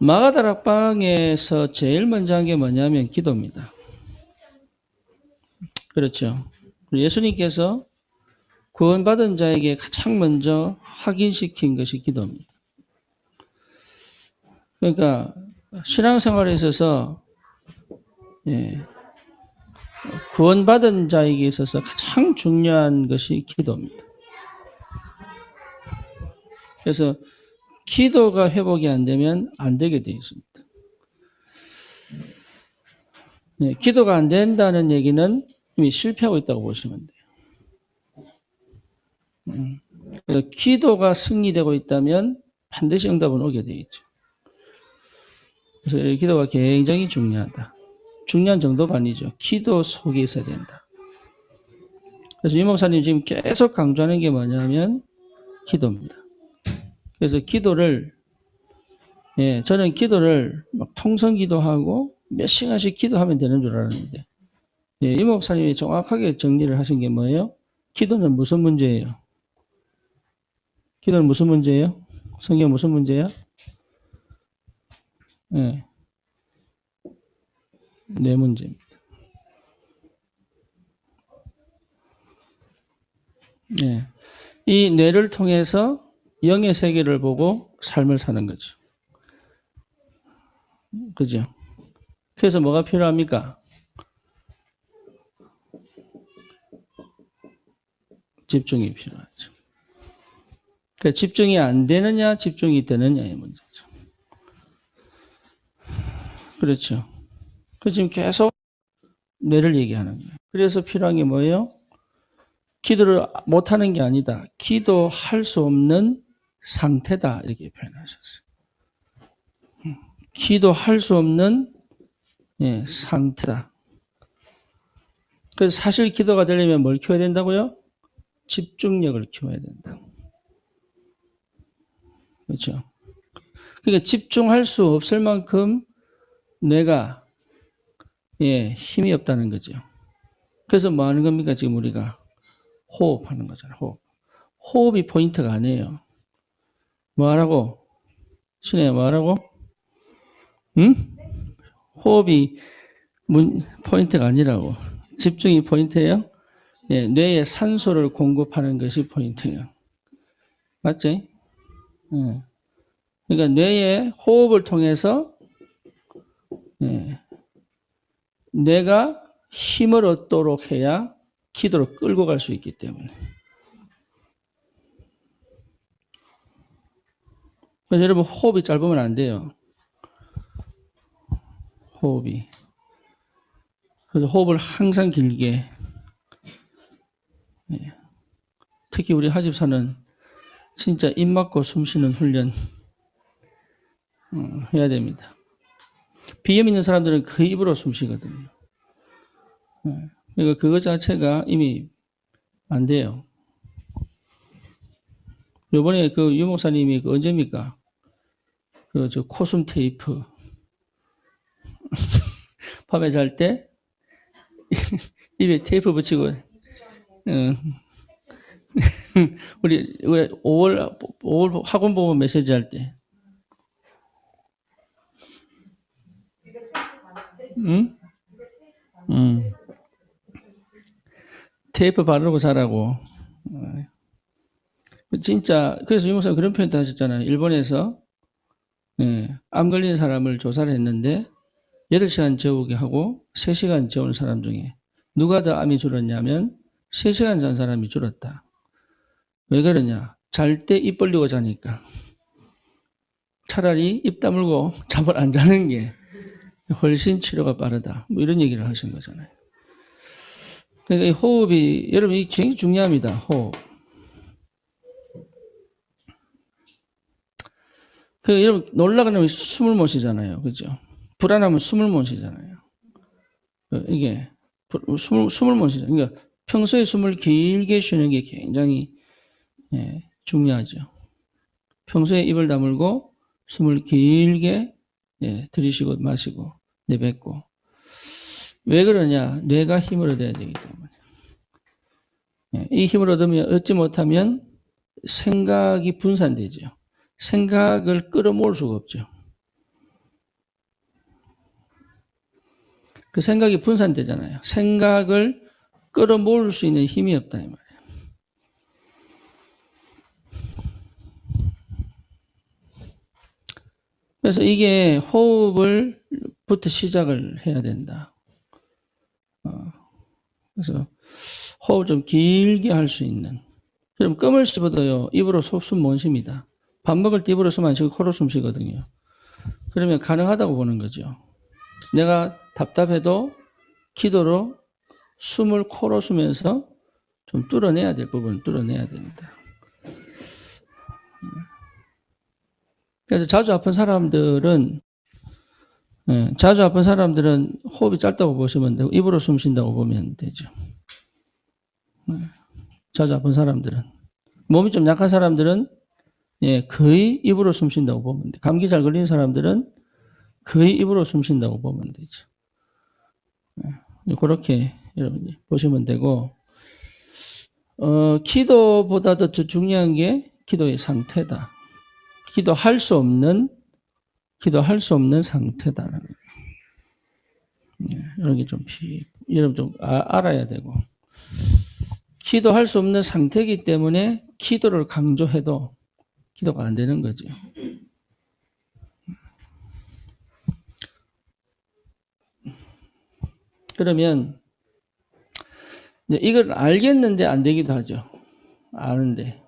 마가다락방에서 제일 먼저 한 게 뭐냐면 기도입니다. 그렇죠. 예수님께서 구원받은 자에게 가장 먼저 확인시킨 것이 기도입니다. 그러니까 신앙생활에 있어서 구원받은 자에게 있어서 가장 중요한 것이 기도입니다. 그래서 기도가 회복이 안 되면 안 되게 되어 있습니다. 기도가 안 된다는 얘기는 이미 실패하고 있다고 보시면 돼요. 그래서 기도가 승리되고 있다면 반드시 응답은 오게 되어 있죠. 그래서 기도가 굉장히 중요하다. 중요한 정도가 아니죠. 기도 속에 있어야 된다. 그래서 유 목사님 지금 계속 강조하는 게 뭐냐면 기도입니다. 그래서 기도를 저는 기도를 막 통성 기도하고 몇 시간씩 기도하면 되는 줄 알았는데 유 목사님이 정확하게 정리를 하신 게 뭐예요? 기도는 무슨 문제예요? 기도는 무슨 문제예요? 성경 무슨 문제야? 뇌 문제입니다. 이 뇌를 통해서 영의 세계를 보고 삶을 사는 거죠. 그죠? 그래서 뭐가 필요합니까? 집중이 필요하죠. 그러니까 집중이 안 되느냐, 집중이 되느냐의 문제죠. 그렇죠. 그래서 지금 계속 뇌를 얘기하는 거예요. 그래서 필요한 게 뭐예요? 기도를 못하는 게 아니다. 기도할 수 없는 상태다. 이렇게 표현하셨어요. 기도할 수 없는 상태다. 그래서 사실 기도가 되려면 뭘 키워야 된다고요? 집중력을 키워야 된다. 그렇죠. 그러니까 집중할 수 없을 만큼 뇌가 힘이 없다는 거죠. 그래서 뭐 하는 겁니까? 지금 우리가 호흡하는 거잖아요. 호흡이 포인트가 아니에요. 뭐 하라고? 신혜야, 뭐 하라고? 응? 호흡이 포인트가 아니라고. 집중이 포인트예요? 뇌에 산소를 공급하는 것이 포인트예요. 맞지? 그러니까 뇌의 호흡을 통해서 뇌가 힘을 얻도록 해야 기도를 끌고 갈 수 있기 때문에. 그래서 여러분 호흡이 짧으면 안 돼요. 호흡이. 그래서 호흡을 항상 길게. 특히 우리 하집사는 진짜 입 막고 숨 쉬는 훈련 해야 됩니다. 비염 있는 사람들은 그 입으로 숨 쉬거든요. 그러니까 그거 자체가 이미 안 돼요. 요번에 그 유 목사님이 그 언제입니까? 그 저 코숨 테이프. 밤에 잘 때 입에 테이프 붙이고 우리 5월 학원 보고 메시지 할 때. 테이프 바르고 자라고. 진짜 그래서 유 목사님 그런 표현도 하셨잖아요. 일본에서 암 걸린 사람을 조사를 했는데 8시간 재우게 하고 3시간 재우는 사람 중에 누가 더 암이 줄었냐면 3시간 잔 사람이 줄었다. 왜 그러냐? 잘 때 입 벌리고 자니까. 차라리 입 다물고 잠을 안 자는 게 훨씬 치료가 빠르다. 뭐 이런 얘기를 하신 거잖아요. 그러니까 이 호흡이, 여러분, 이게 굉장히 중요합니다. 호흡. 여러분, 놀라면 숨을 못 쉬잖아요. 그죠? 불안하면 숨을 못 쉬잖아요. 이게, 숨을 못 쉬잖아요. 그러니까 평소에 숨을 길게 쉬는 게 굉장히 중요하죠. 평소에 입을 다물고 숨을 길게 들이쉬고 마시고 내뱉고. 왜 그러냐? 뇌가 힘을 얻어야 되기 때문에. 이 힘을 얻지 못하면 생각이 분산되죠. 생각을 끌어모을 수가 없죠. 그 생각이 분산되잖아요. 생각을 끌어모을 수 있는 힘이 없다 이 말이에요. 그래서 이게 호흡을부터 시작을 해야 된다. 그래서 호흡 좀 길게 할 수 있는. 그럼 껌을 씹어도요, 입으로 숨 못 쉽니다. 밥 먹을 때 입으로 숨 안 쉬고 코로 숨 쉬거든요. 그러면 가능하다고 보는 거죠. 내가 답답해도 기도로 숨을 코로 쉬면서 좀 뚫어내야 될 부분을 뚫어내야 된다. 그래서 자주 아픈 사람들은 호흡이 짧다고 보시면 되고 입으로 숨 쉰다고 보면 되죠. 자주 아픈 사람들은. 몸이 좀 약한 사람들은 거의 입으로 숨 쉰다고 보면 돼요. 감기 잘 걸린 사람들은 거의 입으로 숨 쉰다고 보면 되죠. 그렇게 여러분 보시면 되고, 기도보다 더 중요한 게 기도의 상태다. 기도할 수 없는 상태다라는 거예요. 여러분 좀 알아야 되고, 기도할 수 없는 상태이기 때문에 기도를 강조해도 기도가 안 되는 거죠. 그러면 이걸 알겠는데 안 되기도 하죠. 아는데.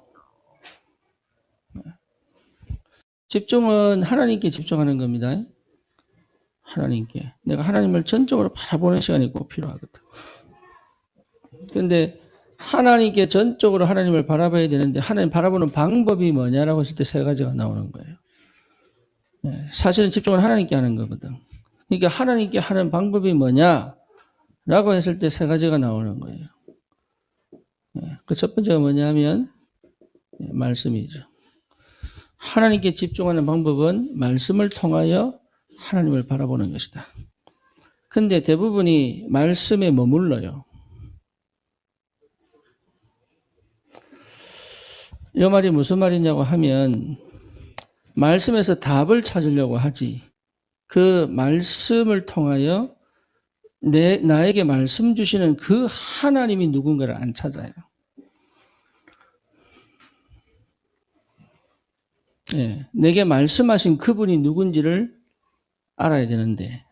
집중은 하나님께 집중하는 겁니다. 하나님께. 내가 하나님을 전적으로 바라보는 시간이 꼭 필요하거든. 그런데 하나님께 전적으로 하나님을 바라봐야 되는데 하나님 바라보는 방법이 뭐냐라고 했을 때 세 가지가 나오는 거예요. 사실은 집중을 하나님께 하는 거거든. 그러니까 하나님께 하는 방법이 뭐냐라고 했을 때 세 가지가 나오는 거예요. 그 첫 번째가 뭐냐면 말씀이죠. 하나님께 집중하는 방법은 말씀을 통하여 하나님을 바라보는 것이다. 근데 대부분이 말씀에 머물러요. 이 말이 무슨 말이냐고 하면 말씀에서 답을 찾으려고 하지 그 말씀을 통하여 나에게 말씀 주시는 그 하나님이 누군가를 안 찾아요. 내게 말씀하신 그분이 누군지를 알아야 되는데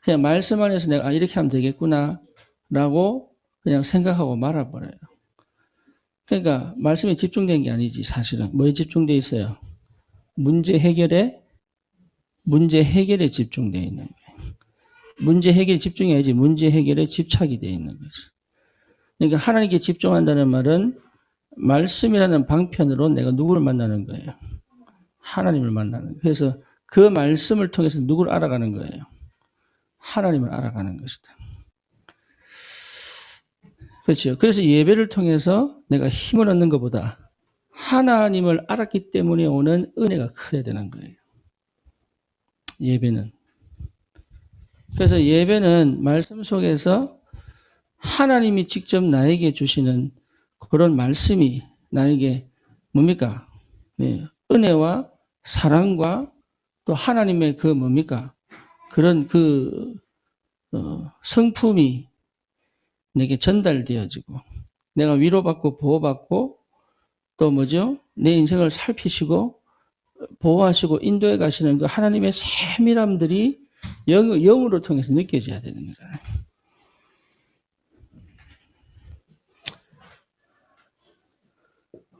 그냥 말씀 안에서 내가 이렇게 하면 되겠구나 라고 그냥 생각하고 말아버려요. 그러니까 말씀에 집중된 게 아니지 사실은. 뭐에 집중되어 있어요? 문제 해결에 집중되어 있는 거예요. 문제 해결에 집중해야지 문제 해결에 집착이 되어 있는 거죠. 그러니까 하나님께 집중한다는 말은 말씀이라는 방편으로 내가 누구를 만나는 거예요? 하나님을 만나는 거예요. 그래서 그 말씀을 통해서 누구를 알아가는 거예요? 하나님을 알아가는 것이다. 그렇죠. 그래서 예배를 통해서 내가 힘을 얻는 것보다 하나님을 알았기 때문에 오는 은혜가 커야 되는 거예요. 예배는. 그래서 예배는 말씀 속에서 하나님이 직접 나에게 주시는 그런 말씀이 나에게 뭡니까? 은혜와 사랑과 또 하나님의 그 뭡니까? 그런 성품이 내게 전달되어지고 내가 위로받고 보호받고 또 뭐죠? 내 인생을 살피시고 보호하시고 인도해 가시는 그 하나님의 세밀함들이 영으로 통해서 느껴져야 되는 거잖아요.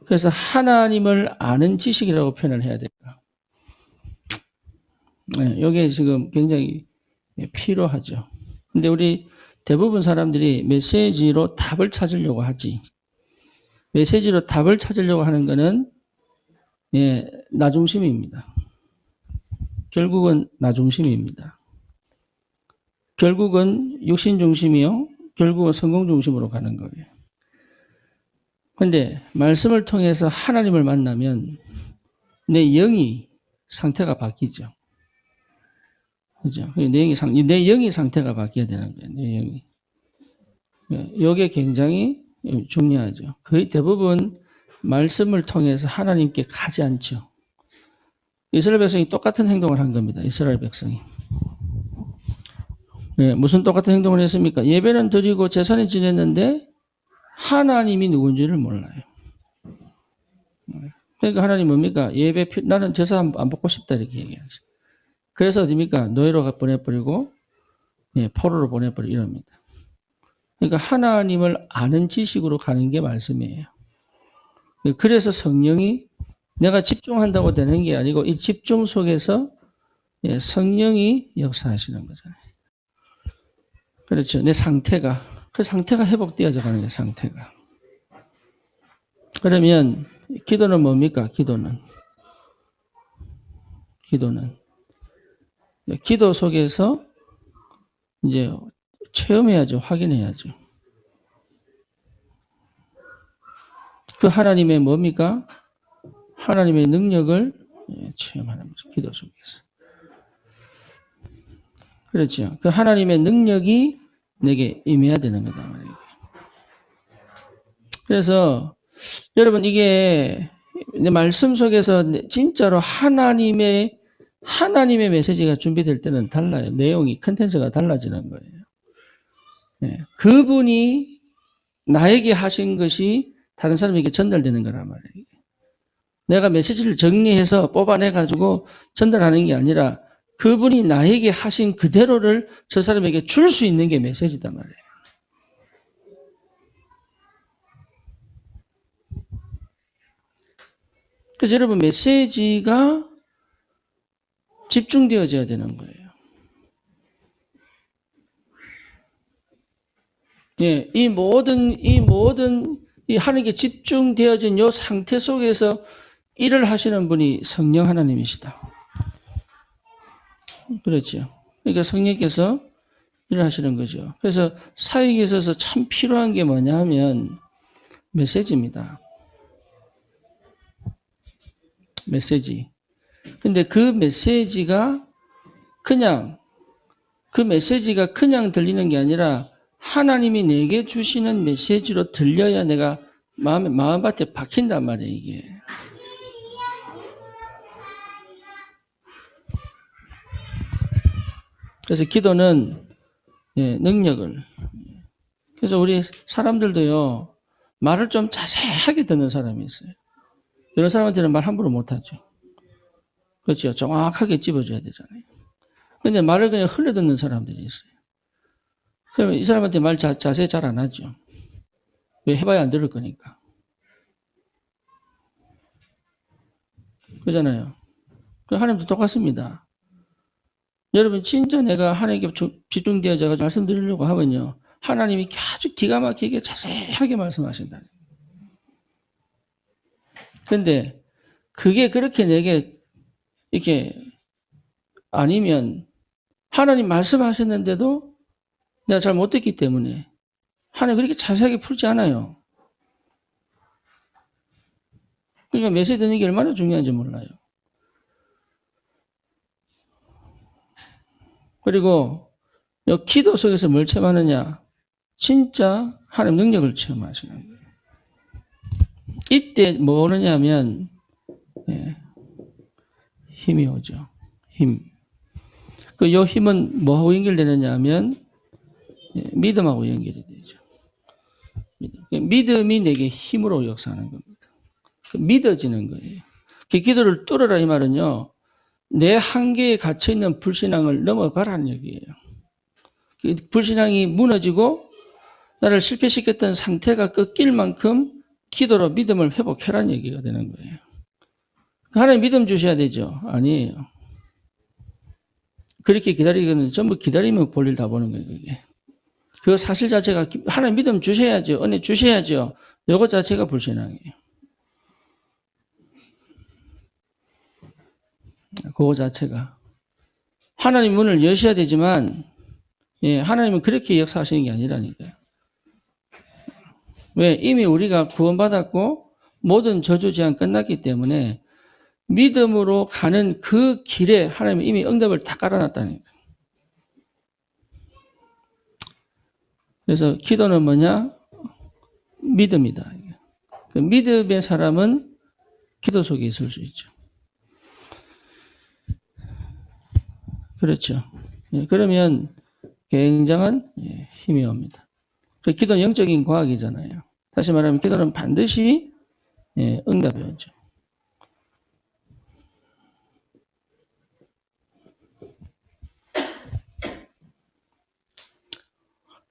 그래서 하나님을 아는 지식이라고 표현을 해야 될까? 이게 지금 굉장히 필요하죠. 근데 우리 대부분 사람들이 메시지로 답을 찾으려고 하지. 메시지로 답을 찾으려고 하는 것은 나 중심입니다. 결국은 나 중심입니다. 결국은 육신 중심이요. 결국은 성공 중심으로 가는 거예요. 그런데 말씀을 통해서 하나님을 만나면 내 영이 상태가 바뀌죠. 그죠? 내 영이 상태가 바뀌어야 되는 거예요. 내 영이. 이게 굉장히 중요하죠. 거의 대부분 말씀을 통해서 하나님께 가지 않죠. 이스라엘 백성이 똑같은 행동을 한 겁니다. 이스라엘 백성이. 네, 무슨 똑같은 행동을 했습니까? 예배는 드리고 제사는 지냈는데 하나님이 누군지를 몰라요. 그러니까 하나님 뭡니까? 나는 제사 안 받고 싶다 이렇게 얘기하죠. 그래서 어디입니까? 노예로 보내버리고 포로로 보내버리고 이럽니다. 그러니까 하나님을 아는 지식으로 가는 게 말씀이에요. 그래서 성령이 내가 집중한다고 되는 게 아니고 이 집중 속에서 성령이 역사하시는 거잖아요. 그렇죠. 내 상태가 그 상태가 회복되어져 가는 거예요. 상태가. 그러면 기도는 뭡니까? 기도는 기도 속에서 이제 체험해야죠. 확인해야죠. 그 하나님의 뭡니까? 하나님의 능력을 체험하는 거죠. 기도 속에서. 그렇죠. 그 하나님의 능력이 내게 임해야 되는 거다 말이에요. 그래서 여러분 이게 내 말씀 속에서 진짜로 하나님의 메시지가 준비될 때는 달라요. 내용이 컨텐츠가 달라지는 거예요. 네. 그분이 나에게 하신 것이 다른 사람에게 전달되는 거란 말이에요. 내가 메시지를 정리해서 뽑아내가지고 전달하는 게 아니라 그분이 나에게 하신 그대로를 저 사람에게 줄 수 있는 게 메시지단 말이에요. 그래서 여러분 메시지가 집중되어져야 되는 거예요. 예, 이 모든 하나님께 집중되어진 이 상태 속에서 일을 하시는 분이 성령 하나님이시다. 그렇죠. 그러니까 성령께서 일을 하시는 거죠. 그래서 사역에 있어서 참 필요한 게 뭐냐 하면 메시지입니다. 메시지. 근데 그 메시지가 그냥 들리는 게 아니라 하나님이 내게 주시는 메시지로 들려야 내가 마음밭에 박힌단 말이에요, 이게. 그래서 기도는 능력을. 그래서 우리 사람들도요, 말을 좀 자세하게 듣는 사람이 있어요. 이런 사람한테는 말 함부로 못하죠. 그렇죠. 정확하게 찝어줘야 되잖아요. 근데 말을 그냥 흘려듣는 사람들이 있어요. 그러면 이 사람한테 말 자세히 잘 안 하죠. 왜? 해봐야 안 들을 거니까. 그러잖아요. 하나님도 똑같습니다. 여러분 진짜 내가 하나님께 집중되어져 말씀드리려고 하면요. 하나님이 아주 기가 막히게 자세하게 말씀하신다. 그런데 그게 그렇게 내게 이렇게 아니면 하나님 말씀하셨는데도 내가 잘 못 듣기 때문에 하나님 그렇게 자세하게 풀지 않아요. 그러니까 메시지 듣는 게 얼마나 중요한지 몰라요. 그리고 기도 속에서 뭘 체험하느냐? 진짜 하나님 능력을 체험하시는 거예요. 이때 뭐 오느냐면 힘이 오죠. 힘. 요 힘은 뭐하고 연결되느냐 하면 믿음하고 연결이 되죠. 믿음이 내게 힘으로 역사하는 겁니다. 믿어지는 거예요. 그 기도를 뚫어라 이 말은요. 내 한계에 갇혀있는 불신앙을 넘어가라는 얘기예요. 그 불신앙이 무너지고 나를 실패시켰던 상태가 꺾일 만큼 기도로 믿음을 회복해라는 얘기가 되는 거예요. 하나님 믿음 주셔야 되죠? 아니에요. 그렇게 기다리거든요. 전부 기다리면 볼일 다 보는 거예요. 그게. 그 사실 자체가 하나님 믿음 주셔야죠. 은혜 주셔야죠. 요거 자체가 불신앙이에요. 그거 자체가. 하나님 문을 여셔야 되지만 하나님은 그렇게 역사하시는 게 아니라니까요. 왜? 이미 우리가 구원받았고 모든 저주 제한 끝났기 때문에 믿음으로 가는 그 길에 하나님은 이미 응답을 다 깔아놨다니까. 그래서 기도는 뭐냐? 믿음이다. 그 믿음의 사람은 기도 속에 있을 수 있죠. 그렇죠. 그러면 굉장한 힘이 옵니다. 그 기도는 영적인 과학이잖아요. 다시 말하면 기도는 반드시 응답이 오죠.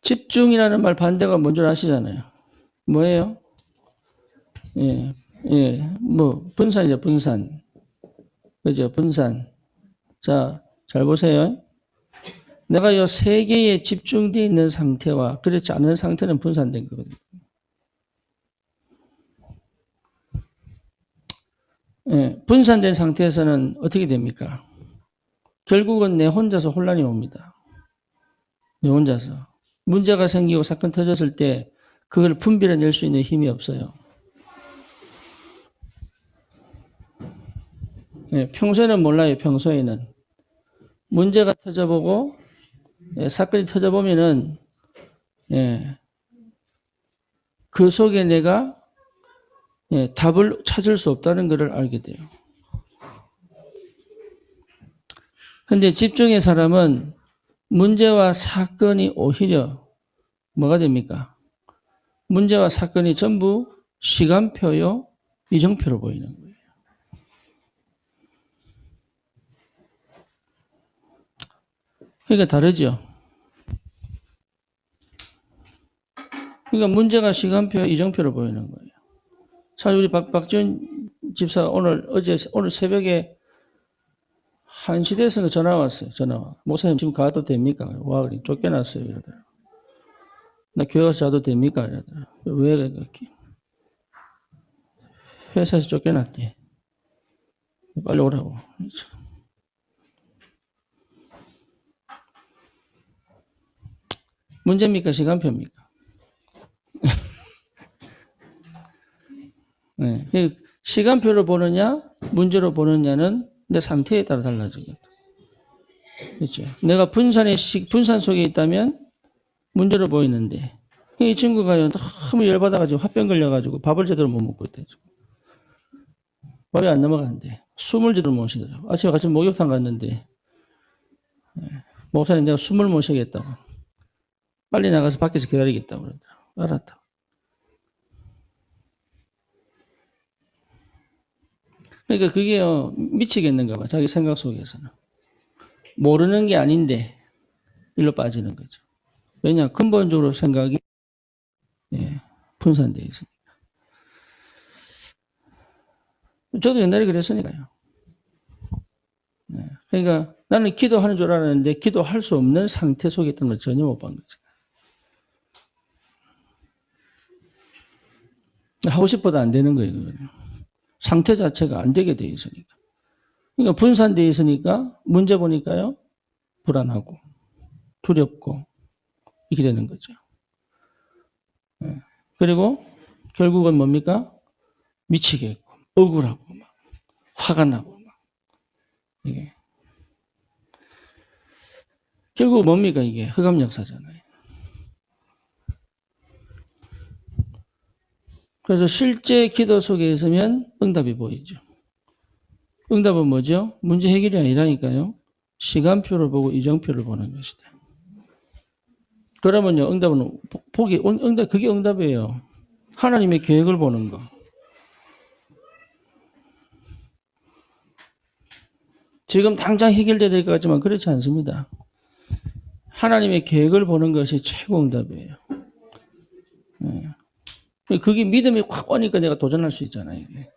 집중이라는 말 반대가 뭔지 아시잖아요. 뭐예요? 분산이죠, 분산. 그죠, 분산. 자, 잘 보세요. 내가 이 세 개에 집중되어 있는 상태와 그렇지 않은 상태는 분산된 거거든요. 분산된 상태에서는 어떻게 됩니까? 결국은 내 혼자서 혼란이 옵니다. 내 혼자서. 문제가 생기고 사건 터졌을 때 그걸 분별해낼 수 있는 힘이 없어요. 평소에는 몰라요. 평소에는. 문제가 터져보고 사건이 터져보면은 그 속에 내가 답을 찾을 수 없다는 것을 알게 돼요. 근데 집중의 사람은 문제와 사건이 오히려 뭐가 됩니까? 문제와 사건이 전부 시간표요, 이정표로 보이는 거예요. 그러니까 다르죠. 그러니까 문제가 시간표, 이정표로 보이는 거예요. 사실 우리 박지원 집사 오늘 새벽에 1시 돼서 전화 왔어요. 전화. 목사님 지금 가도 됩니까? 와, 쫓겨났어요. 이러더라고요. 나 교회 가서 자도 됩니까? 이러더라고요. 왜 그렇게? 회사에서 쫓겨났대. 빨리 오라고. 문제입니까? 시간표입니까? 네. 시간표로 보느냐, 문제로 보느냐는 내 상태에 따라 달라지겠다. 그렇죠. 내가 분산 속에 있다면 문제로 보이는데, 이 친구가 너무 열받아가지고 화병 걸려가지고 밥을 제대로 못 먹고 있대. 밥이 안 넘어가는데, 숨을 제대로 못 쉬더라고. 아침에 같이 목욕탕 갔는데, 목사님 내가 숨을 못 쉬겠다고. 빨리 나가서 밖에서 기다리겠다고 그러더라고. 알았다. 그러니까 그게요, 미치겠는가 봐. 자기 생각 속에서는. 모르는 게 아닌데, 일로 빠지는 거죠. 왜냐? 근본적으로 생각이, 분산되어 있으니까. 저도 옛날에 그랬으니까요. 그러니까 나는 기도하는 줄 알았는데, 기도할 수 없는 상태 속에 있던 걸 전혀 못 본 거죠. 하고 싶어도 안 되는 거예요. 그거는. 상태 자체가 안 되게 되어 있으니까. 그러니까 분산되어 있으니까 문제 보니까요. 불안하고 두렵고 이렇게 되는 거죠. 그리고 결국은 뭡니까? 미치겠고 억울하고 막 화가 나고 막 이게 결국 뭡니까? 이게 흑암 역사잖아요. 그래서 실제 기도 속에 있으면 응답이 보이죠. 응답은 뭐죠? 문제 해결이 아니라니까요. 시간표를 보고 이정표를 보는 것이다. 그러면요, 응답은 그게 응답이에요. 하나님의 계획을 보는 거. 지금 당장 해결돼야 될 것 같지만 그렇지 않습니다. 하나님의 계획을 보는 것이 최고 응답이에요. 그게 믿음이 확 오니까 내가 도전할 수 있잖아요. 이게.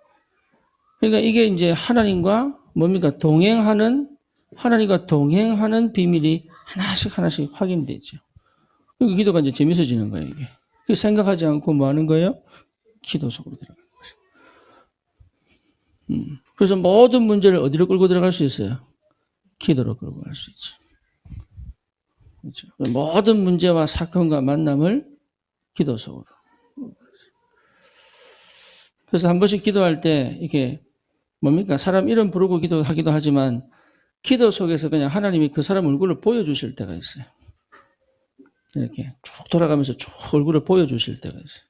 그러니까 이게 이제 하나님과 동행하는 비밀이 하나씩 확인되죠. 그리고 기도가 이제 재밌어지는 거예요, 이게. 생각하지 않고 뭐 하는 거예요? 기도 속으로 들어가는 거죠. 그래서 모든 문제를 어디로 끌고 들어갈 수 있어요? 기도로 끌고 갈 수 있죠. 그렇죠. 모든 문제와 사건과 만남을 기도 속으로. 그래서 한 번씩 기도할 때 이게 뭡니까? 사람 이름 부르고 기도하기도 하지만 기도 속에서 그냥 하나님이 그 사람 얼굴을 보여주실 때가 있어요. 이렇게 쭉 돌아가면서 쭉 얼굴을 보여주실 때가 있어요.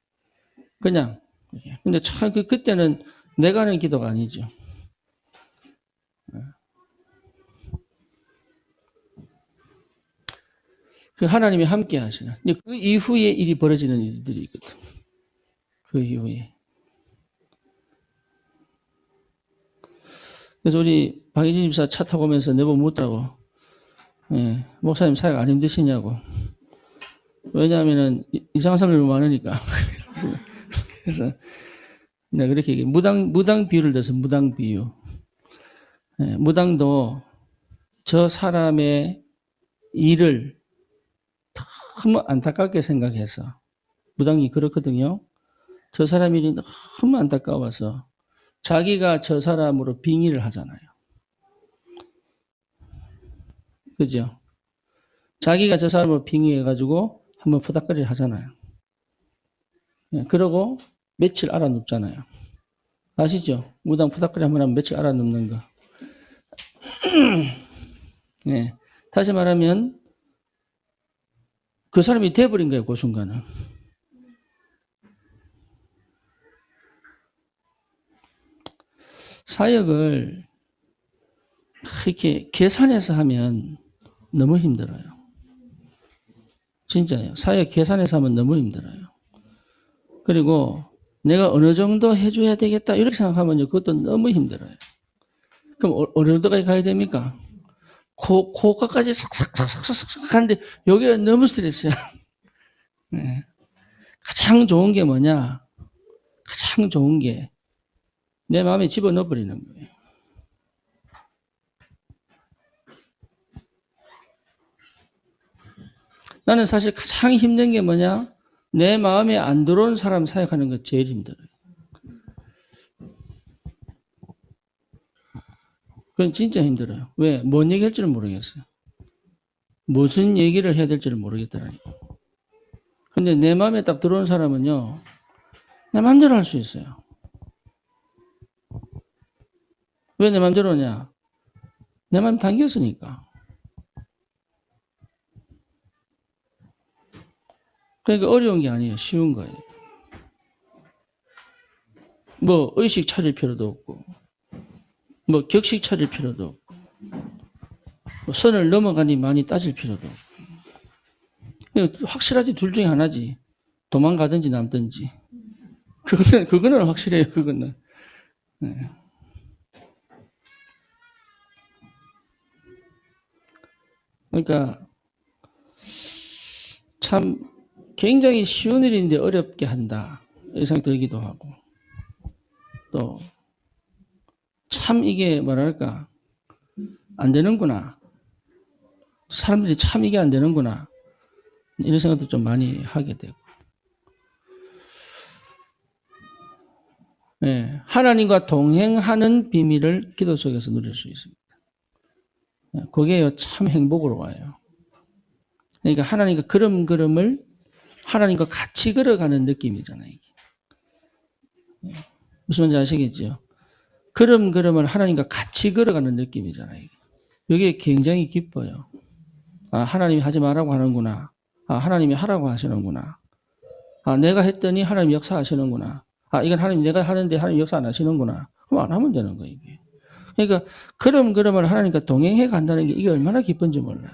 그냥 이렇게. 근데 참 그때는 내가 하는 기도가 아니죠. 그 하나님이 함께 하시는. 근데 그 이후에 일이 벌어지는 일들이 있거든. 그 이후에. 그래서 우리 박희진 집사 차 타고 오면서 내보고 묻더라고. 예, 목사님 사역 안 힘드시냐고. 왜냐하면은 이상한 사람이 너무 많으니까. 그래서 내가 그렇게 얘기해. 무당 비유를 들어서 무당 비유. 예, 무당도 저 사람의 일을 너무 안타깝게 생각해서 무당이 그렇거든요. 저 사람 일이 너무 안타까워서 자기가 저 사람으로 빙의를 하잖아요. 그죠? 자기가 저 사람으로 빙의해가지고 한번 푸닥거리를 하잖아요. 예, 그러고 며칠 알아눕잖아요. 아시죠? 무당 푸닥거리 한번 하면 며칠 알아눕는 거. 예, 다시 말하면 그 사람이 돼버린 거예요. 그 순간은. 사역을 이렇게 계산해서 하면 너무 힘들어요. 진짜요. 사역 계산해서 하면 너무 힘들어요. 그리고 내가 어느 정도 해줘야 되겠다 이렇게 생각하면 그것도 너무 힘들어요. 그럼 어느 정도까지 가야 됩니까? 고가까지 삭삭삭삭삭삭 가는데 여기가 너무 스트레스야. 네. 가장 좋은 게 뭐냐? 가장 좋은 게 내 마음에 집어넣어 버리는 거예요. 나는 사실 가장 힘든 게 뭐냐? 내 마음에 안 들어오는 사람 사역하는 거 제일 힘들어요. 그건 진짜 힘들어요. 왜? 뭔 얘기 할지를 모르겠어요. 무슨 얘기를 해야 될지를 모르겠더라니까. 근데 내 마음에 딱 들어오는 사람은요, 내 마음대로 할 수 있어요. 왜 내 마음대로냐? 내 마음 당겼으니까. 그러니까 어려운 게 아니에요. 쉬운 거예요. 뭐 의식 차릴 필요도 없고, 뭐 격식 차릴 필요도 없고, 뭐 선을 넘어가니 많이 따질 필요도 없고. 확실하지. 둘 중에 하나지. 도망가든지 남든지. 그거는 확실해요. 그거는. 네. 그러니까 참 굉장히 쉬운 일인데 어렵게 한다. 이런 생각이 들기도 하고. 또 참 이게 뭐랄까 안 되는구나. 사람들이 참 이게 안 되는구나. 이런 생각도 좀 많이 하게 되고. 네, 하나님과 동행하는 비밀을 기도 속에서 누릴 수 있습니다. 네, 그게 참 행복으로 와요. 그러니까 하나님과 걸음걸음을 하나님과 같이 걸어가는 느낌이잖아요. 이게. 네, 무슨 말인지 아시겠죠? 걸음걸음을 하나님과 같이 걸어가는 느낌이잖아요. 이게 굉장히 기뻐요. 아, 하나님이 하지 말라고 하는구나. 아, 하나님이 하라고 하시는구나. 아, 내가 했더니 하나님 역사하시는구나. 아, 이건 하나님 내가 하는데 하나님 역사 안 하시는구나. 그럼 안 하면 되는 거예요, 이게. 그러니까 걸음걸음을 하나님과 동행해 간다는 게 이게 얼마나 기쁜지 몰라요.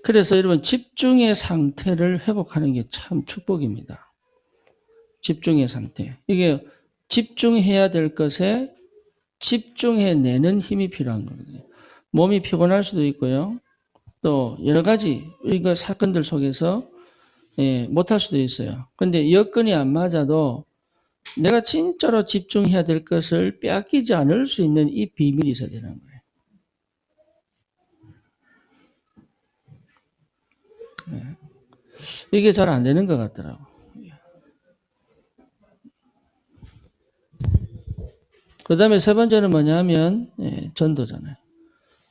그래서 여러분 집중의 상태를 회복하는 게 참 축복입니다. 집중의 상태. 이게 집중해야 될 것에 집중해내는 힘이 필요한 거거든요. 몸이 피곤할 수도 있고요. 또 여러 가지 이거 사건들 속에서 못할 수도 있어요. 근데 여건이 안 맞아도 내가 진짜로 집중해야 될 것을 빼앗기지 않을 수 있는 이 비밀이 있어야 되는 거예요. 이게 잘 안 되는 것 같더라고. 그 다음에 세 번째는 뭐냐면 전도잖아요.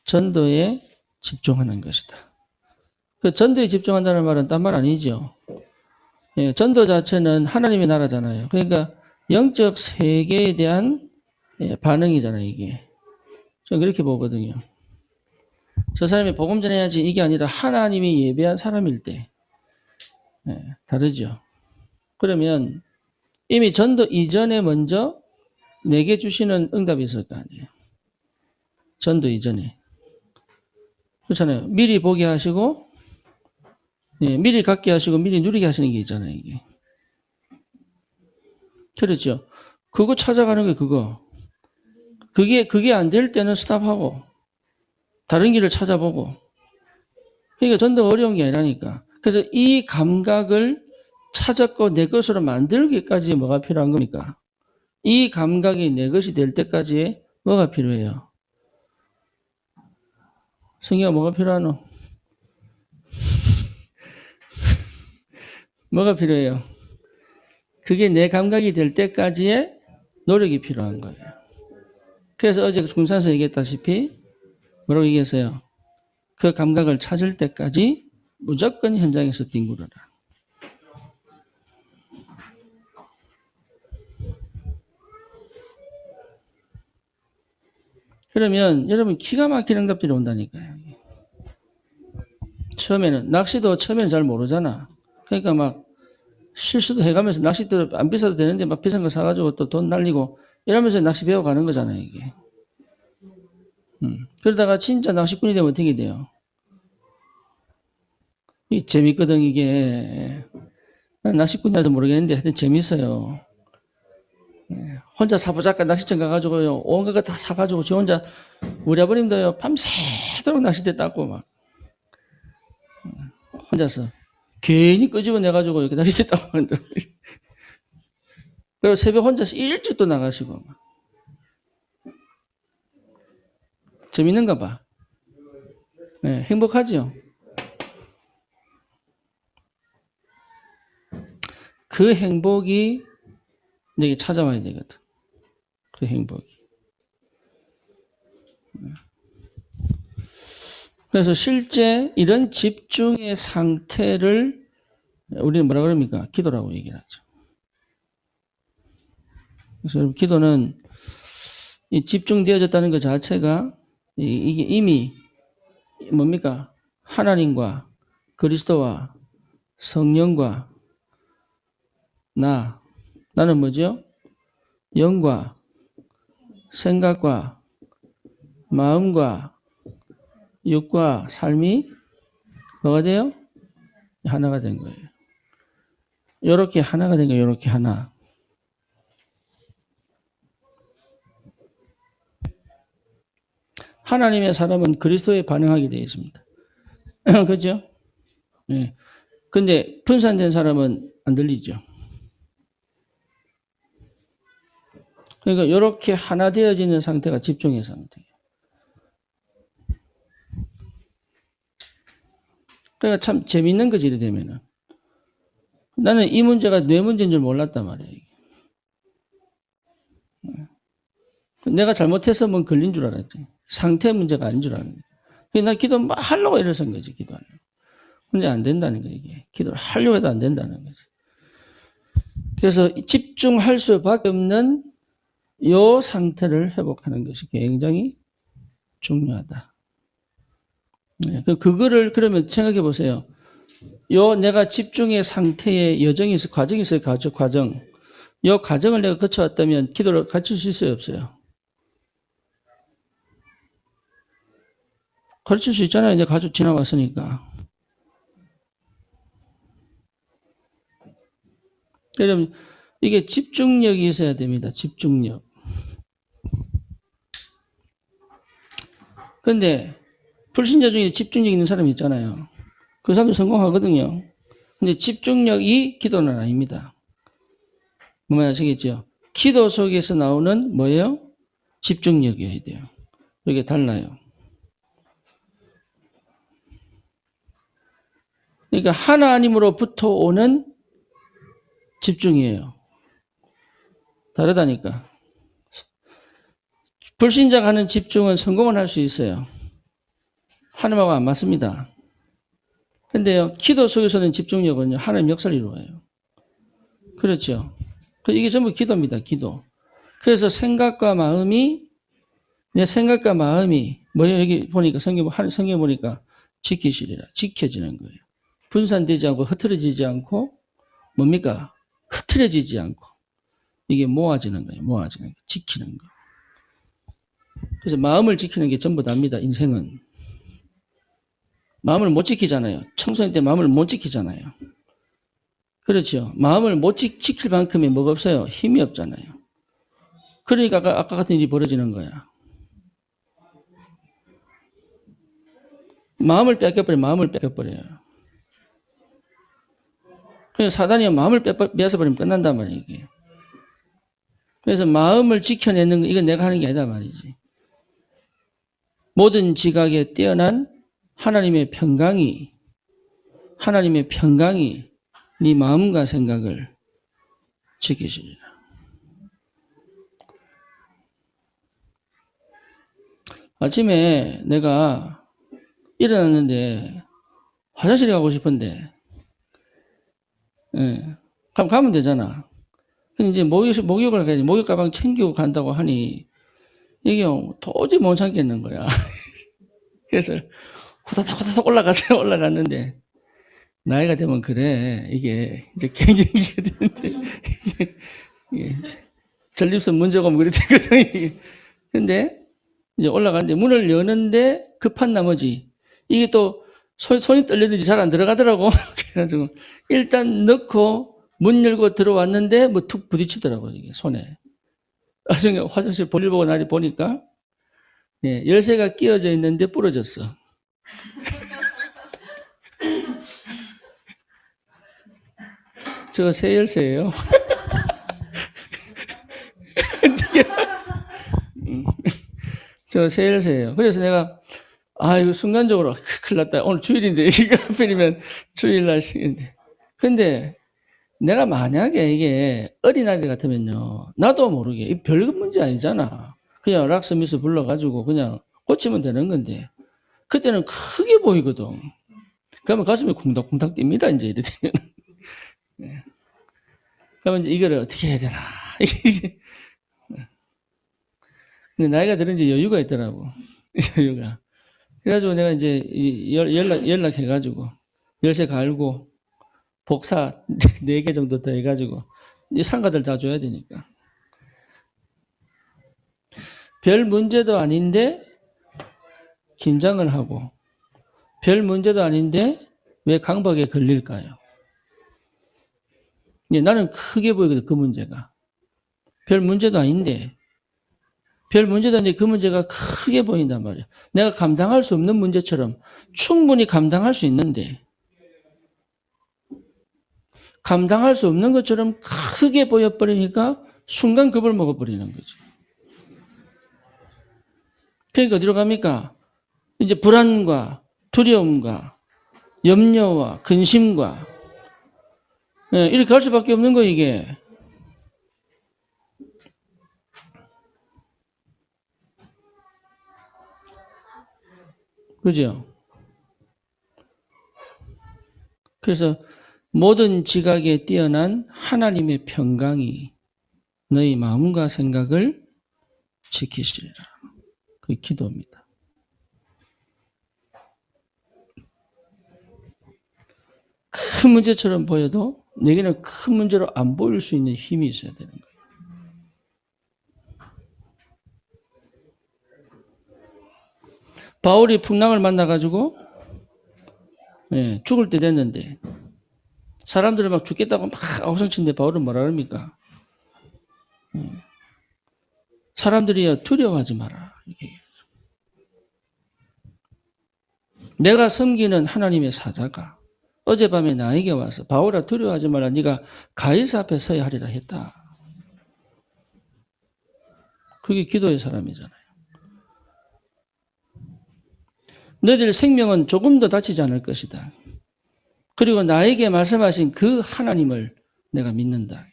전도에 집중하는 것이다. 그 전도에 집중한다는 말은 딴 말 아니죠. 전도 자체는 하나님의 나라잖아요. 그러니까 영적 세계에 대한 반응이잖아요. 이게. 저는 그렇게 보거든요. 저 사람이 복음 전해야지 이게 아니라 하나님이 예배한 사람일 때 다르죠. 그러면 이미 전도 이전에 먼저 내게 주시는 응답이 있을 거 아니에요. 전도 이전에. 그렇잖아요. 미리 보게 하시고, 예, 미리 갖게 하시고, 미리 누리게 하시는 게 있잖아요, 이게. 그렇죠. 그거 찾아가는 게 그거. 그게 안 될 때는 스탑하고, 다른 길을 찾아보고. 그러니까 전도가 어려운 게 아니라니까. 그래서 이 감각을 찾았고 내 것으로 만들기까지 뭐가 필요한 겁니까? 이 감각이 내 것이 될 때까지 뭐가 필요해요? 성경아 뭐가 필요하노? 뭐가 필요해요? 그게 내 감각이 될 때까지의 노력이 필요한 거예요. 그래서 어제 군산에서 얘기했다시피 뭐라고 얘기했어요? 그 감각을 찾을 때까지 무조건 현장에서 뒹굴어라. 그러면 여러분 기가 막히는 응답들이 온다니까요. 처음에는 낚시도 처음에는 잘 모르잖아. 그러니까 막 실수도 해가면서 낚싯대 안 비싸도 되는데 막 비싼 거 사가지고 또 돈 날리고 이러면서 낚시 배워가는 거잖아요, 이게. 그러다가 진짜 낚시꾼이 되면 어떻게 돼요? 이 재밌거든, 이게. 낚시꾼이라서 모르겠는데 하여튼 재밌어요. 혼자 사부작가 낚시점 가가지고요, 온갖 거 다 사가지고 저 혼자 우리 아버님도요, 밤새도록 낚싯대 닦고 막 혼자서 괜히 끄집어내가지고 이렇게 낚싯대 닦고 하는데 그리고 새벽 혼자서 일찍 또 나가시고 재밌는가 봐. 네, 행복하죠. 그 행복이 내게 찾아와야 되거든. 그 행복이. 그래서 실제 이런 집중의 상태를 우리는 뭐라 그럽니까? 기도라고 얘기를 하죠. 그래서 여러분 기도는 이 집중되어졌다는 것 자체가 이게 이미 뭡니까? 하나님과 그리스도와 성령과 나는 뭐죠? 영과 생각과 마음과 육과 삶이 뭐가 돼요? 하나가 된 거예요. 이렇게 하나가 된 거예요. 이렇게 하나. 하나님의 사람은 그리스도에 반응하게 되어 있습니다. 그렇죠? 네. 근데 분산된 사람은 안 들리죠. 그러니까 이렇게 하나 되어지는 상태가 집중의 상태예요. 그러니까 참 재밌는 거지, 이래 되면은. 나는 이 문제가 뇌 문제인 줄 몰랐단 말이에요. 내가 잘못해서 뭐 걸린 줄 알았지. 상태 문제가 아닌 줄 알았는데. 그래서 나 기도 막 하려고 일어선 거지, 기도하려고. 근데 안 된다는 거예요, 이게. 기도를 하려고 해도 안 된다는 거지. 그래서 집중할 수밖에 없는 이 상태를 회복하는 것이 굉장히 중요하다. 네, 그거를 그러면 생각해 보세요. 내가 집중의 상태의 여정이 있어, 과정이 있어요, 과정. 이 과정을 내가 거쳐왔다면 기도를 가르칠 수 있어요, 없어요? 가르칠 수 있잖아요. 이제 가지고 지나왔으니까. 그러면 이게 집중력이 있어야 됩니다. 집중력. 근데 불신자 중에 집중력 있는 사람이 있잖아요. 그 사람도 성공하거든요. 근데 집중력이 기도는 아닙니다. 뭔지 아시겠죠? 기도 속에서 나오는 뭐예요? 집중력이어야 돼요. 이게 달라요. 그러니까 하나님으로부터 오는 집중이에요. 다르다니까. 불신자가 하는 집중은 성공은 할 수 있어요. 하나님하고 안 맞습니다. 근데요, 기도 속에서는 집중력은요, 하나님 역사를 이루어요. 그렇죠. 이게 전부 기도입니다, 기도. 그래서 내 생각과 마음이, 뭐예요? 여기 보니까, 성경 보니까 지키시리라. 지켜지는 거예요. 분산되지 않고, 흩어지지 않고, 뭡니까? 흐트러지지 않고. 이게 모아지는 거예요. 모아지는 거. 지키는 거. 그래서 마음을 지키는 게 전부 답니다. 인생은. 마음을 못 지키잖아요. 청소년 때 마음을 못 지키잖아요. 그렇죠. 마음을 못 지킬 만큼의 뭐가 없어요? 힘이 없잖아요. 그러니까 아까 같은 일이 벌어지는 거야. 마음을 뺏겨버려요. 그래서 사단이 마음을 뺏어버리면 끝난단 말이에요, 이게. 그래서 마음을 지켜내는 거, 이건 내가 하는 게 아니다 말이지. 모든 지각에 뛰어난 하나님의 평강이 네 마음과 생각을 지키시리라. 아침에 내가 일어났는데 화장실에 가고 싶은데, 가면 되잖아. 근데 이제 목욕을 가야지. 목욕 가방 챙기고 간다고 하니 이게 도저히 못 참겠는 거야. 그래서 후다닥 올라갔는데, 나이가 되면 그래. 이게 이제 갱년기가 되는데, 이게 전립선 문제가 뭐 그래 되거든. 근데 이제 올라갔는데 문을 여는데 급한 나머지 이게 또 손이 떨리는지 잘 안 들어가더라고. 그래가지고 일단 넣고 문 열고 들어왔는데 뭐 툭 부딪히더라고, 이게 손에. 나중에 화장실 볼일 보고 나리 보니까 열쇠가 끼어져 있는데 부러졌어. 저 새 열쇠예요. 저 새 열쇠예요. 그래서 내가 이거 순간적으로 큰일 났다. 오늘 주일인데 이거 하필이면 주일날 시인데. 근데 내가 만약에 이게 어린아이들 같으면요, 나도 모르게 이 별거 문제 아니잖아. 그냥 락스미스 불러가지고 그냥 고치면 되는 건데 그때는 크게 보이거든. 그러면 가슴이 쿵닥쿵닥 뜁니다. 이제 이래 되면. 그러면 이제 이거를 어떻게 해야 되나. 근데 나이가 들은지 여유가 있더라고. 여유가. 그래가지고 내가 이제 연락해가지고 열쇠 갈고 복사 4개 정도 더 해가지고 이 상가들 다 줘야 되니까. 별 문제도 아닌데 긴장을 하고, 별 문제도 아닌데 왜 강박에 걸릴까요? 나는 크게 보이거든, 그 문제가. 별 문제도 아닌데 그 문제가 크게 보인단 말이야. 내가 감당할 수 없는 문제처럼 충분히 감당할 수 있는데 감당할 수 없는 것처럼 크게 보여버리니까 순간 겁을 먹어버리는 거지. 그러니까 어디로 갑니까? 이제 불안과 두려움과 염려와 근심과 이렇게 갈 수밖에 없는 거, 이게. 그죠? 그래서 모든 지각에 뛰어난 하나님의 평강이 너희 마음과 생각을 지키시리라. 그게 기도입니다. 큰 문제처럼 보여도 내게는 큰 문제로 안 보일 수 있는 힘이 있어야 되는 거예요. 바울이 풍랑을 만나가지고 죽을 때 됐는데 사람들이 막 죽겠다고 막 아우성치는데 바울은 뭐라 그럽니까? 사람들이야 두려워하지 마라. 내가 섬기는 하나님의 사자가 어젯밤에 나에게 와서 바울아 두려워하지 마라. 네가 가이사 앞에 서야 하리라 했다. 그게 기도의 사람이잖아요. 너희들 생명은 조금 더 다치지 않을 것이다. 그리고 나에게 말씀하신 그 하나님을 내가 믿는다.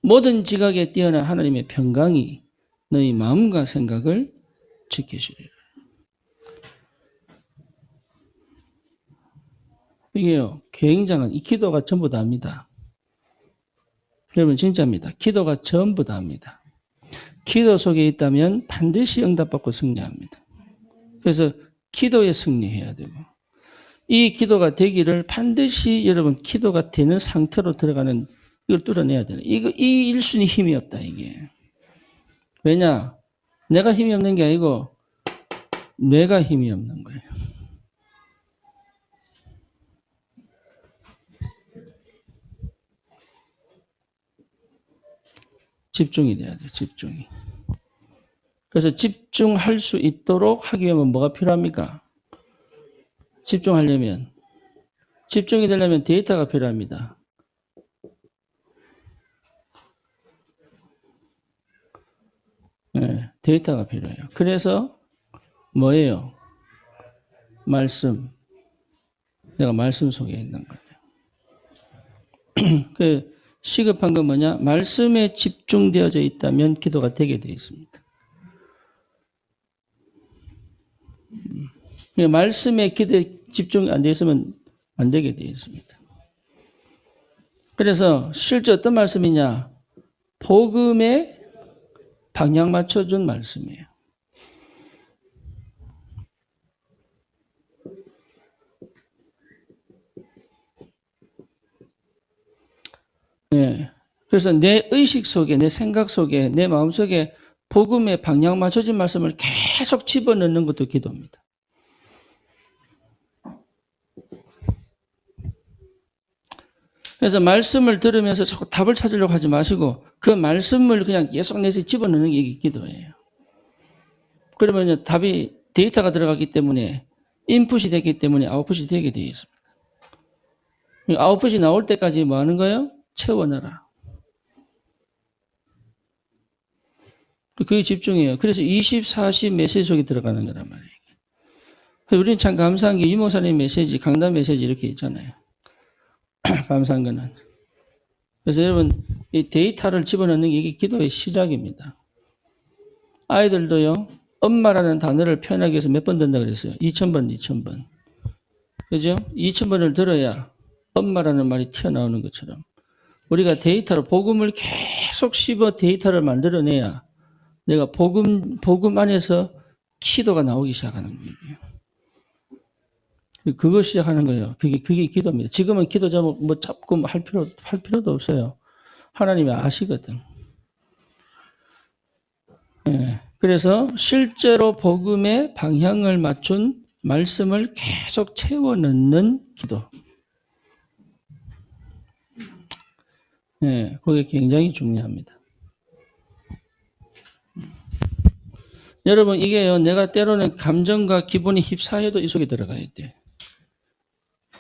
모든 지각에 뛰어난 하나님의 평강이 너희 마음과 생각을 지키시리라. 이게요, 굉장한, 이 기도가 전부 다입니다. 여러분, 진짜입니다. 기도가 전부 다입니다. 기도 속에 있다면 반드시 응답받고 승리합니다. 그래서 기도에 승리해야 되고, 이 기도가 되기를 반드시 여러분 기도가 되는 상태로 들어가는 이걸 뚫어내야 되는. 이 1순위 힘이 없다, 이게. 왜냐? 내가 힘이 없는 게 아니고, 뇌가 힘이 없는 거예요. 집중이 돼야 돼요, 집중이. 그래서 집중할 수 있도록 하기 위해서 뭐가 필요합니까? 집중하려면, 집중이 되려면 데이터가 필요합니다. 네, 데이터가 필요해요. 그래서 뭐예요? 말씀. 내가 말씀 속에 있는 거예요. 그 시급한 건 뭐냐? 말씀에 집중되어져 있다면 기도가 되게 되어 있습니다. 말씀에 기도에 집중 안 되어 있으면 안 되게 되어 있습니다. 그래서 실제 어떤 말씀이냐? 복음에 방향 맞춰준 말씀이에요. 네. 그래서 내 의식 속에, 내 생각 속에, 내 마음 속에 복음에 방향 맞춰진 말씀을 계속 집어넣는 것도 기도입니다. 그래서 말씀을 들으면서 자꾸 답을 찾으려고 하지 마시고 그 말씀을 그냥 계속 내서 집어넣는 게 이게 기도예요. 그러면 답이 데이터가 들어가기 때문에 인풋이 되기 때문에 아웃풋이 되게 되어 있습니다. 아웃풋이 나올 때까지 뭐 하는 거예요? 채워넣어라. 그게 집중이에요. 그래서 24시 메시지 속에 들어가는 거란 말이에요. 우리는 참 감사한 게 이모사님 메시지, 강단 메시지 이렇게 있잖아요. 감사한 거는. 그래서 여러분, 이 데이터를 집어넣는 게 이게 기도의 시작입니다. 아이들도요, 엄마라는 단어를 표현하기 위해서 몇 번 듣는다 그랬어요? 2000번, 2000번. 그죠? 2000번을 들어야 엄마라는 말이 튀어나오는 것처럼. 우리가 데이터로 복음을 계속 씹어 데이터를 만들어내야 내가 복음 안에서 기도가 나오기 시작하는 거예요. 그거 시작하는 거예요. 그게 기도입니다. 지금은 기도 제목 뭐 잡고 할 필요도 없어요. 하나님이 아시거든. 네. 그래서 실제로 복음의 방향을 맞춘 말씀을 계속 채워 넣는 기도. 네, 그게 굉장히 중요합니다. 여러분, 이게요, 내가 때로는 감정과 기분이 휩싸여도 이 속에 들어가야 돼.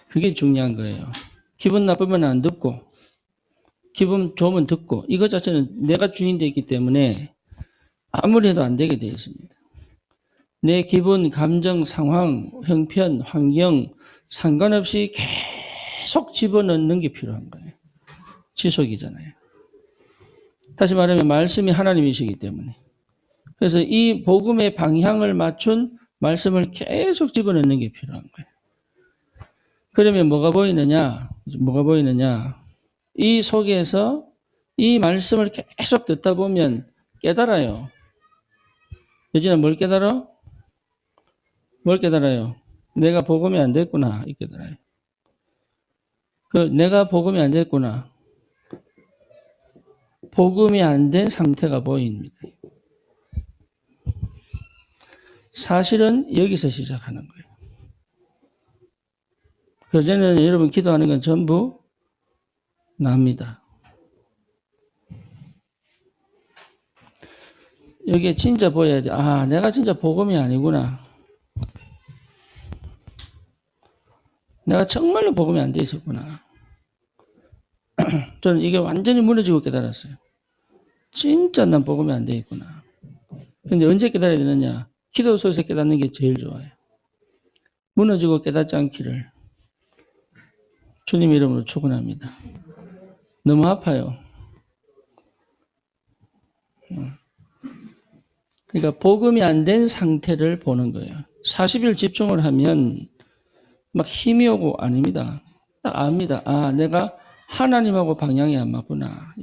그게 중요한 거예요. 기분 나쁘면 안 듣고, 기분 좋으면 듣고, 이것 자체는 내가 주인되어 있기 때문에 아무리 해도 안 되게 되어 있습니다. 내 기분, 감정, 상황, 형편, 환경, 상관없이 계속 집어넣는 게 필요한 거예요. 지속이잖아요. 다시 말하면 말씀이 하나님이시기 때문에. 그래서 이 복음의 방향을 맞춘 말씀을 계속 집어넣는 게 필요한 거예요. 그러면 뭐가 보이느냐? 이 속에서 이 말씀을 계속 듣다 보면 깨달아요. 요즘에 뭘 깨달아? 뭘 깨달아요? 내가 복음이 안 됐구나. 이 깨달아요. 내가 복음이 안 됐구나. 복음이 안 된 상태가 보입니다. 사실은 여기서 시작하는 거예요. 그전에는 여러분 기도하는 건 전부 납니다. 여기에 진짜 보여야 돼. 아, 내가 진짜 복음이 아니구나. 내가 정말로 복음이 안 돼 있었구나. 저는 이게 완전히 무너지고 깨달았어요. 진짜 난 복음이 안 돼 있구나. 근데 언제 깨달아야 되느냐? 기도 속에서 깨닫는 게 제일 좋아요. 무너지고 깨닫지 않기를 주님 이름으로 축원합니다. 너무 아파요. 그러니까 복음이 안 된 상태를 보는 거예요. 40일 집중을 하면 막 힘이 오고 아닙니다. 딱 압니다. 아, 내가 하나님하고 방향이 안 맞구나.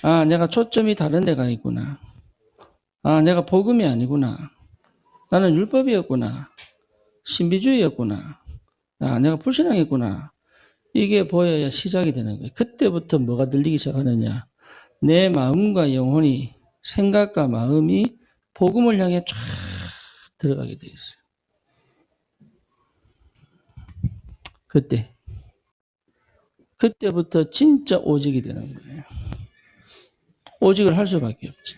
아, 내가 초점이 다른 데가 있구나. 아, 내가 복음이 아니구나. 나는 율법이었구나. 신비주의였구나. 아, 내가 불신앙이었구나. 이게 보여야 시작이 되는 거예요. 그때부터 뭐가 들리기 시작하느냐. 내 마음과 영혼이, 생각과 마음이 복음을 향해 쫙 들어가게 돼 있어요. 그때부터 진짜 오직이 되는 거예요. 오직을 할 수밖에 없지.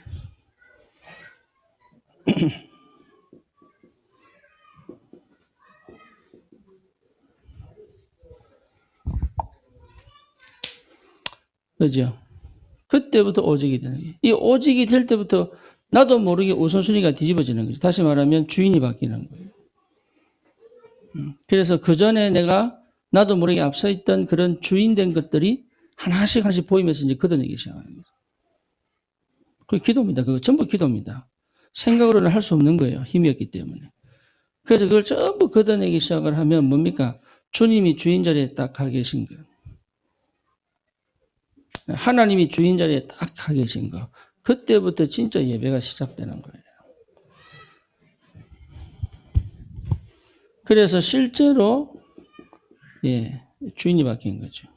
그죠? 그때부터 오직이 되는 거예요. 이 오직이 될 때부터 나도 모르게 우선순위가 뒤집어지는 거죠. 다시 말하면 주인이 바뀌는 거예요. 그래서 그 전에 내가 나도 모르게 앞서 있던 그런 주인된 것들이 하나씩 보이면서 이제 걷어내기 시작합니다. 그게 기도입니다. 그거 전부 기도입니다. 생각으로는 할 수 없는 거예요. 힘이 없기 때문에. 그래서 그걸 전부 걷어내기 시작을 하면 뭡니까? 주님이 주인 자리에 딱 가 계신 거예요. 하나님이 주인 자리에 딱 가 계신 거. 그때부터 진짜 예배가 시작되는 거예요. 그래서 실제로 주인이 바뀐 거죠.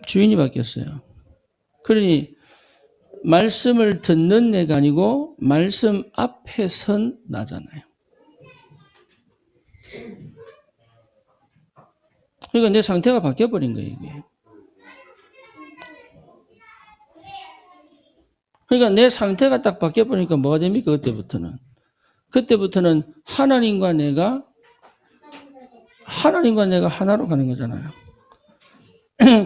주인이 바뀌었어요. 그러니 말씀을 듣는 내가 아니고 말씀 앞에 선 나잖아요. 그러니까 내 상태가 바뀌어버린 거예요, 이게. 그러니까 내 상태가 딱 바뀌어버리니까 뭐가 됩니까, 그때부터는? 그때부터는 하나님과 내가 하나로 가는 거잖아요.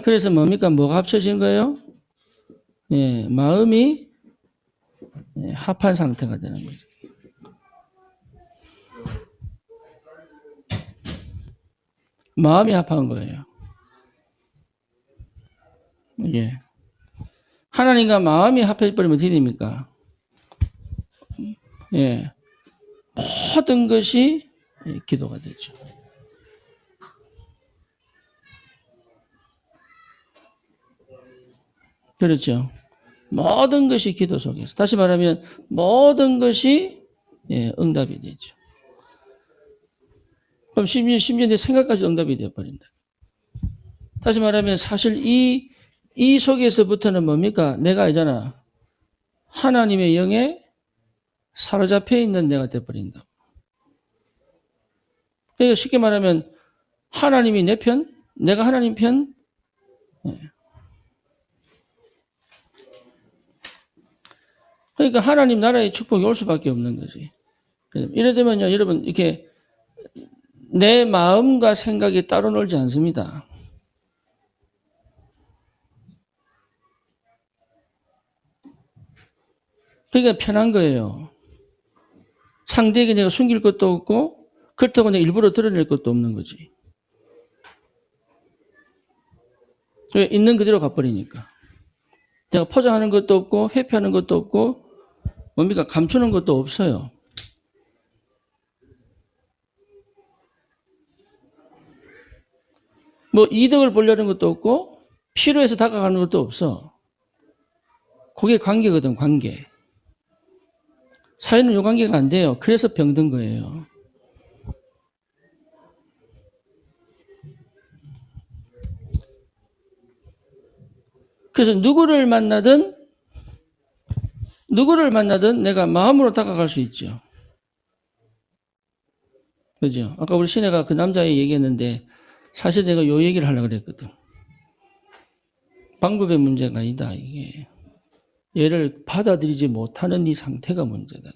그래서 뭡니까? 뭐가 합쳐진 거예요? 마음이 합한 상태가 되는 거죠. 마음이 합한 거예요. 하나님과 마음이 합해버리면 어떻게 됩니까? 모든 것이 기도가 되죠. 그렇죠. 모든 것이 기도 속에서. 다시 말하면 모든 것이 응답이 되죠. 그럼 심지어 내 생각까지 응답이 되어버린다. 다시 말하면 사실 이 속에서부터는 뭡니까? 내가 알잖아. 하나님의 영에 사로잡혀 있는 내가 되어버린다. 그러니까 쉽게 말하면 하나님이 내 편, 내가 하나님 편. 그러니까 하나님 나라의 축복이 올 수밖에 없는 거지. 이래 되면요, 여러분, 이렇게 내 마음과 생각이 따로 놀지 않습니다. 그러니까 편한 거예요. 상대에게 내가 숨길 것도 없고, 그렇다고 내가 일부러 드러낼 것도 없는 거지. 있는 그대로 가버리니까. 내가 포장하는 것도 없고, 회피하는 것도 없고, 뭡니까? 감추는 것도 없어요. 뭐 이득을 보려는 것도 없고 필요해서 다가가는 것도 없어. 그게 관계거든, 관계. 사회는 요 관계가 안 돼요. 그래서 병든 거예요. 그래서 누구를 만나든 내가 마음으로 다가갈 수 있죠. 그죠? 아까 우리 신혜가 그 남자애 얘기했는데 사실 내가 요 얘기를 하려고 그랬거든. 방법의 문제가 아니다, 이게. 얘를 받아들이지 못하는 이 상태가 문제다.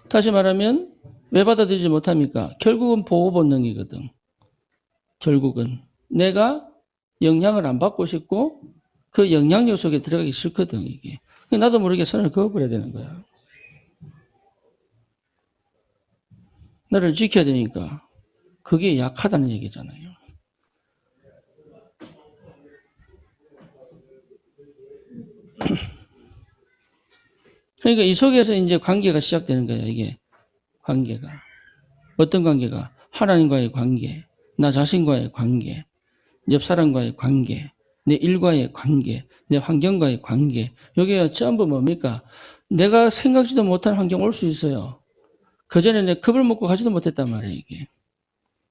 다시 말하면 왜 받아들이지 못합니까? 결국은 보호 본능이거든. 결국은 내가 영향을 안 받고 싶고 그 영향력 속에 들어가기 싫거든, 이게. 나도 모르게 선을 그어버려야 되는 거야. 나를 지켜야 되니까. 그게 약하다는 얘기잖아요. 그러니까 이 속에서 이제 관계가 시작되는 거예요, 이게. 관계가. 어떤 관계가? 하나님과의 관계, 나 자신과의 관계, 옆 사람과의 관계, 내 일과의 관계, 내 환경과의 관계. 이게 전부 뭡니까? 내가 생각지도 못한 환경 올 수 있어요. 그전에 내 겁을 먹고 가지도 못했단 말이에요, 이게.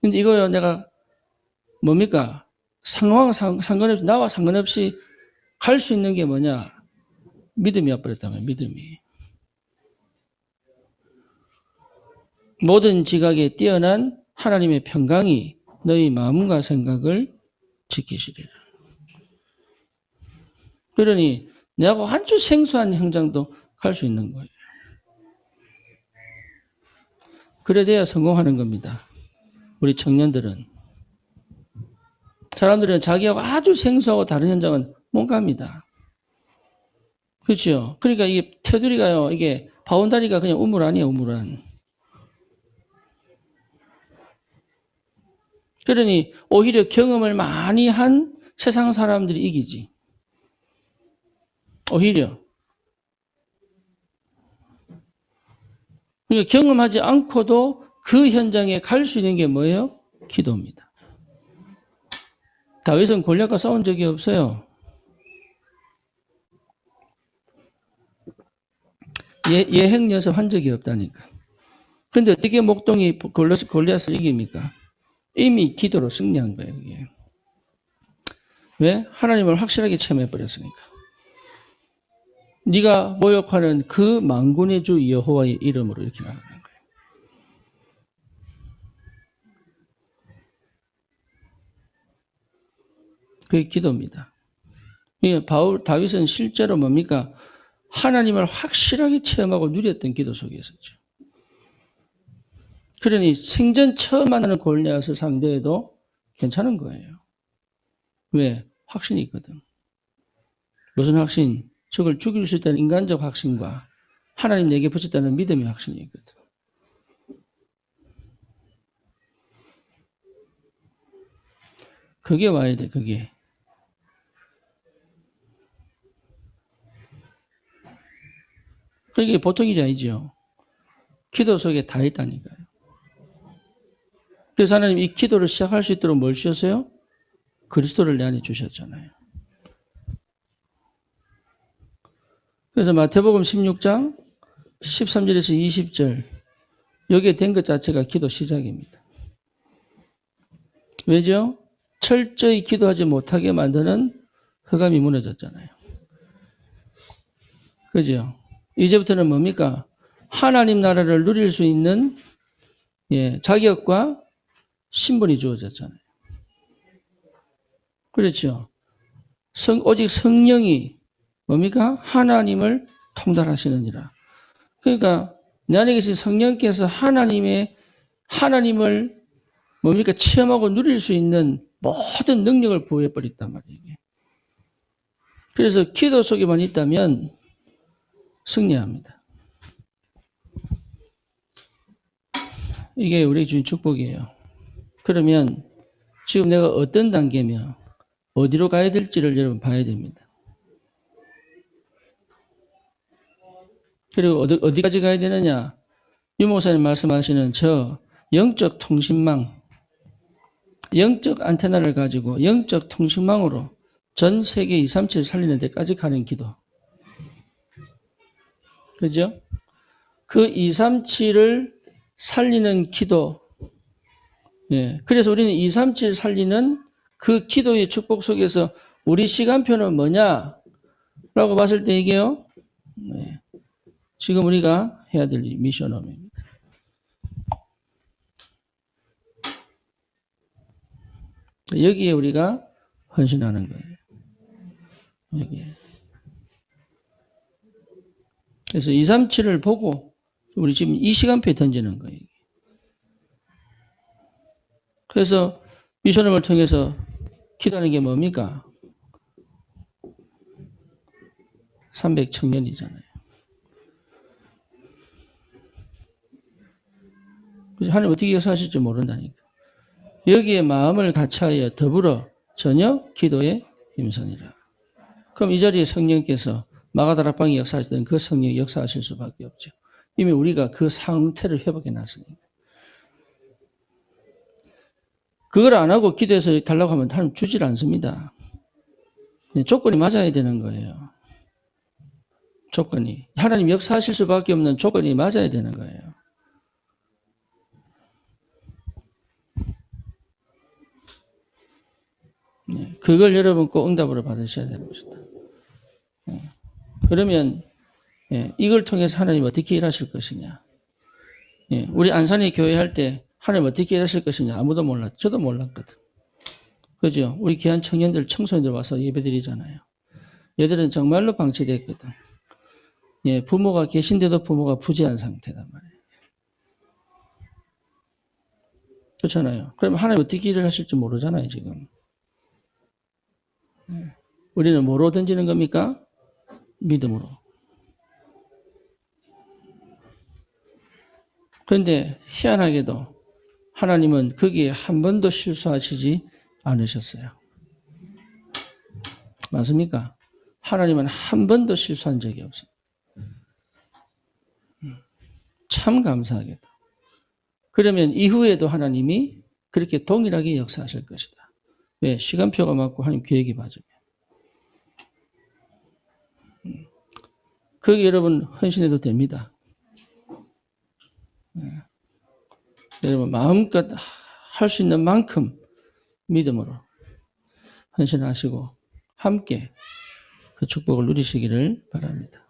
근데 이거요, 내가 뭡니까? 상관없이, 나와 상관없이 갈 수 있는 게 뭐냐? 믿음이 와버렸단 말이에요, 믿음이. 모든 지각에 뛰어난 하나님의 평강이 너희 마음과 생각을 지키시리라. 그러니 내가 아주 생소한 현장도 갈 수 있는 거예요. 그래 돼야 성공하는 겁니다. 우리 청년들은. 사람들은 자기하고 아주 생소하고 다른 현장은 못 갑니다. 그렇죠? 그러니까 이게 테두리가요, 이게 바운다리가 그냥 우물 아니에요, 우물안. 그러니 오히려 경험을 많이 한 세상 사람들이 이기지. 오히려. 그러니까 경험하지 않고도 그 현장에 갈 수 있는 게 뭐예요? 기도입니다. 다윗은 골리앗과 싸운 적이 없어요. 예행 연습한 적이 없다니까. 근데 어떻게 목동이 골리앗을 이깁니까? 이미 기도로 승리한 거예요, 이게. 왜? 하나님을 확실하게 체험해버렸으니까. 네가 모욕하는 그 만군의 주 여호와의 이름으로 이렇게 나가는 거예요. 그게 기도입니다. 다윗은 실제로 뭡니까? 하나님을 확실하게 체험하고 누렸던 기도 속에 있었죠. 그러니 생전 처음 만나는 골리앗을 상대해도 괜찮은 거예요. 왜? 확신이 있거든. 무슨 확신? 적을 죽일 수 있다는 인간적 확신과 하나님 내게 붙였다는 믿음의 확신이 있거든. 그게 와야 돼, 그게. 그게 보통 일이 아니죠. 기도 속에 다 있다니까요. 그래서 하나님 이 기도를 시작할 수 있도록 뭘 주셨어요? 그리스도를 내 안에 주셨잖아요. 그래서 마태복음 16장 13절에서 20절 여기에 된 것 자체가 기도 시작입니다. 왜죠? 철저히 기도하지 못하게 만드는 흑암이 무너졌잖아요. 그죠? 이제부터는 뭡니까? 하나님 나라를 누릴 수 있는 자격과 신분이 주어졌잖아요. 그렇죠? 오직 성령이 뭡니까? 하나님을 통달하시느니라. 그러니까 내 안에 계신 성령께서 하나님을 뭡니까? 체험하고 누릴 수 있는 모든 능력을 부여해버렸단 말이에요. 그래서 기도 속에만 있다면 승리합니다. 이게 우리 주신 축복이에요. 그러면 지금 내가 어떤 단계며 어디로 가야 될지를 여러분 봐야 됩니다. 그리고 어디까지 가야 되느냐? 유 목사님 말씀하시는 저 영적 통신망, 영적 안테나를 가지고 영적 통신망으로 전 세계 237을 살리는 데까지 가는 기도. 그죠? 그 237을 살리는 기도. 그래서 우리는 237 살리는 그 기도의 축복 속에서 우리 시간표는 뭐냐? 라고 봤을 때 이게요. 지금 우리가 해야 될 미션업입니다. 여기에 우리가 헌신하는 거예요. 여기에. 그래서 237을 보고 우리 지금 이 시간표에 던지는 거예요. 그래서 미션업을 통해서 기도하는 게 뭡니까? 300청년이잖아요. 그래서 하나님 어떻게 역사하실지 모른다니까. 여기에 마음을 같이하여 더불어 전혀 기도에 힘쓰니라. 그럼 이 자리에 성령께서 마가다락방에 역사하시던 그 성령이 역사하실 수밖에 없죠. 이미 우리가 그 상태를 회복해 놨으니까. 그걸 안 하고 기도해서 달라고 하면 하나님 주질 않습니다. 조건이 맞아야 되는 거예요. 조건이. 하나님 역사하실 수밖에 없는 조건이 맞아야 되는 거예요. 그걸 여러분 꼭 응답으로 받으셔야 되는 것이다. 그러면 이걸 통해서 하나님 어떻게 일하실 것이냐. 우리 안산의 교회 할 때 하나님 어떻게 일하실 것이냐 아무도 몰랐. 저도 몰랐거든. 그죠? 우리 귀한 청년들, 청소년들 와서 예배드리잖아요. 얘들은 정말로 방치됐거든. 부모가 계신데도 부모가 부재한 상태단 말이에요. 그렇잖아요. 그러면 하나님 어떻게 일을 하실지 모르잖아요, 지금. 우리는 뭐로 던지는 겁니까? 믿음으로. 그런데 희한하게도 하나님은 거기에 한 번도 실수하시지 않으셨어요. 맞습니까? 하나님은 한 번도 실수한 적이 없어요. 참 감사하게도. 그러면 이후에도 하나님이 그렇게 동일하게 역사하실 것이다. 왜? 시간표가 맞고 하나님 계획이 맞으면. 거기 여러분 헌신해도 됩니다. 여러분 마음껏 할 수 있는 만큼 믿음으로 헌신하시고 함께 그 축복을 누리시기를 바랍니다.